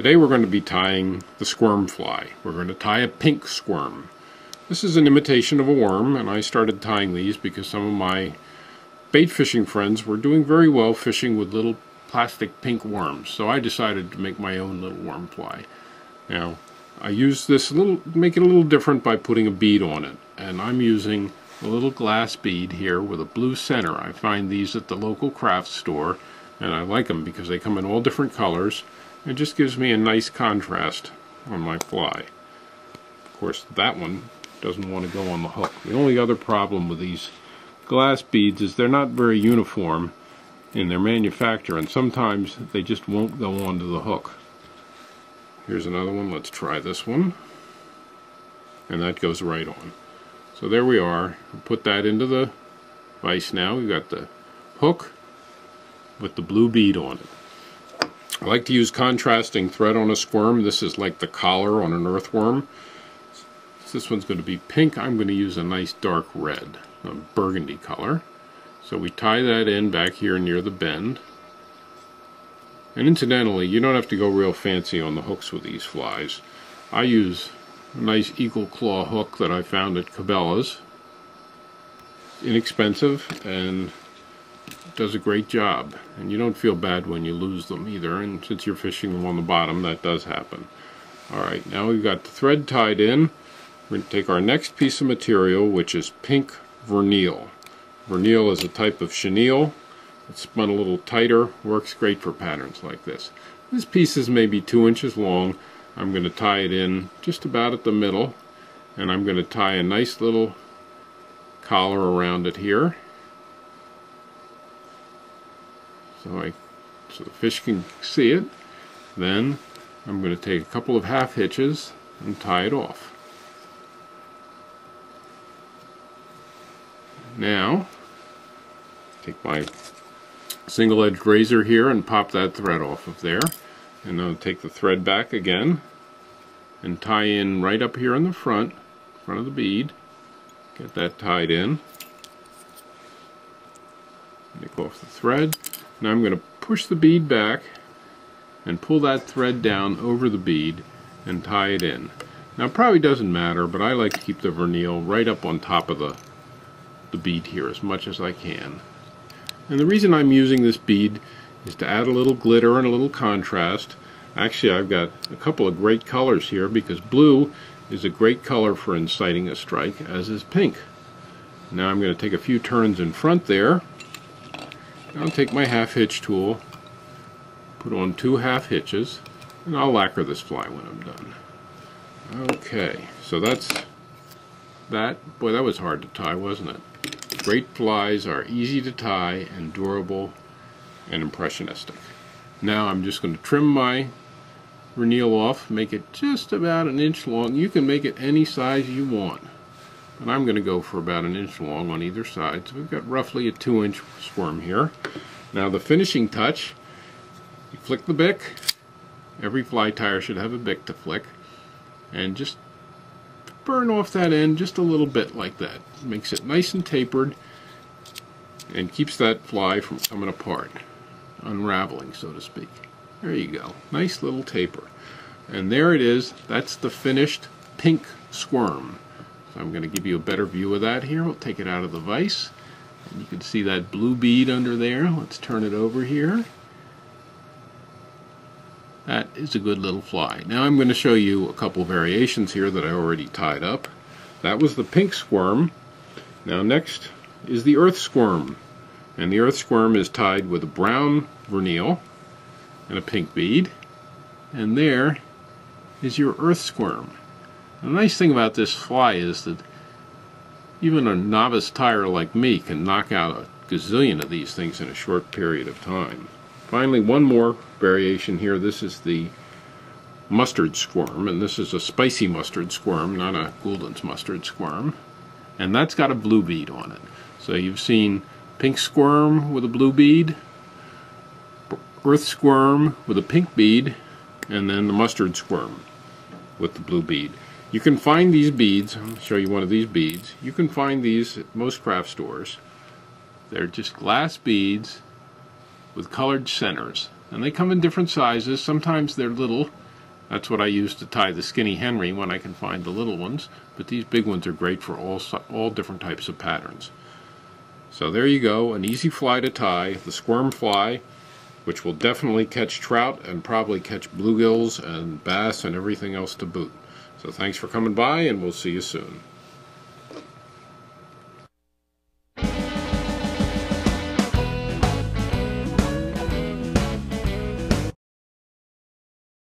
Today we're going to be tying the squirm fly. We're going to tie a pink squirm. This is an imitation of a worm, and I started tying these because some of my bait fishing friends were doing very well fishing with little plastic pink worms, so I decided to make my own little worm fly. Now, I use this make it a little different by putting a bead on it, and I'm using a little glass bead here with a blue center. I find these at the local craft store, and I like them because they come in all different colors. It just gives me a nice contrast on my fly. Of course, that one doesn't want to go on the hook. The only other problem with these glass beads is they're not very uniform in their manufacture, and sometimes they just won't go onto the hook. Here's another one. Let's try this one. And that goes right on. So there we are. We'll put that into the vise now. We've got the hook with the blue bead on it. I like to use contrasting thread on a squirm. This is like the collar on an earthworm. This one's going to be pink. I'm going to use a nice dark red, a burgundy color. So we tie that in back here near the bend. And incidentally, you don't have to go real fancy on the hooks with these flies. I use a nice eagle claw hook that I found at Cabela's. Inexpensive and does a great job. And you don't feel bad when you lose them either. And since you're fishing them on the bottom, that does happen. Alright, now we've got the thread tied in. We're going to take our next piece of material, which is pink vernal. Vernal is a type of chenille. It's spun a little tighter, works great for patterns like this. This piece is maybe 2 inches long. I'm going to tie it in just about at the middle, and I'm going to tie a nice little collar around it here, so the fish can see it. Then I'm going to take a couple of half hitches and tie it off. Now, take my single-edged razor here and pop that thread off of there, and then I'll take the thread back again and tie in right up here in the front of the bead. Get that tied in. Take off the thread. Now I'm going to push the bead back and pull that thread down over the bead and tie it in. Now it probably doesn't matter, but I like to keep the vernal right up on top of the bead here as much as I can. And the reason I'm using this bead is to add a little glitter and a little contrast. Actually, I've got a couple of great colors here because blue is a great color for inciting a strike, as is pink. Now I'm going to take a few turns in front there. I'll take my half hitch tool, put on 2 half hitches, and I'll lacquer this fly when I'm done. Okay, so that's that. Boy, that was hard to tie, wasn't it? Great flies are easy to tie and durable and impressionistic. Now I'm just going to trim my vernal off, make it just about 1 inch long. You can make it any size you want, but I'm going to go for about 1 inch long on either side. So we've got roughly a 2-inch squirm here. Now the finishing touch, you flick the bick. Every fly tire should have a bick to flick, and just burn off that end just a little bit like that. Makes it nice and tapered and keeps that fly from coming apart, unraveling, so to speak. There you go. Nice little taper. And there it is. That's the finished pink squirm. So I'm going to give you a better view of that here. We'll take it out of the vise. And you can see that blue bead under there. Let's turn it over here. That is a good little fly. Now I'm going to show you a couple variations here that I already tied up. That was the pink squirm. Now next is the earth squirm. And the earth squirm is tied with a brown vernal and a pink bead. And there is your earth squirm. The nice thing about this fly is that even a novice tyer like me can knock out a gazillion of these things in a short period of time. Finally, one more variation here. This is the mustard squirm, and this is a spicy mustard squirm, not a Gould's mustard squirm. And that's got a blue bead on it. So you've seen pink squirm with a blue bead, earth squirm with a pink bead, and then the mustard squirm with the blue bead. You can find these beads. I'll show you one of these beads. You can find these at most craft stores. They're just glass beads with colored centers, and they come in different sizes. Sometimes they're little That's what I use to tie the skinny Henry when I can find the little ones, but these big ones are great for all different types of patterns. So there you go, an easy fly to tie, the squirm fly, which will definitely catch trout and probably catch bluegills and bass and everything else to boot. So thanks for coming by, and we'll see you soon.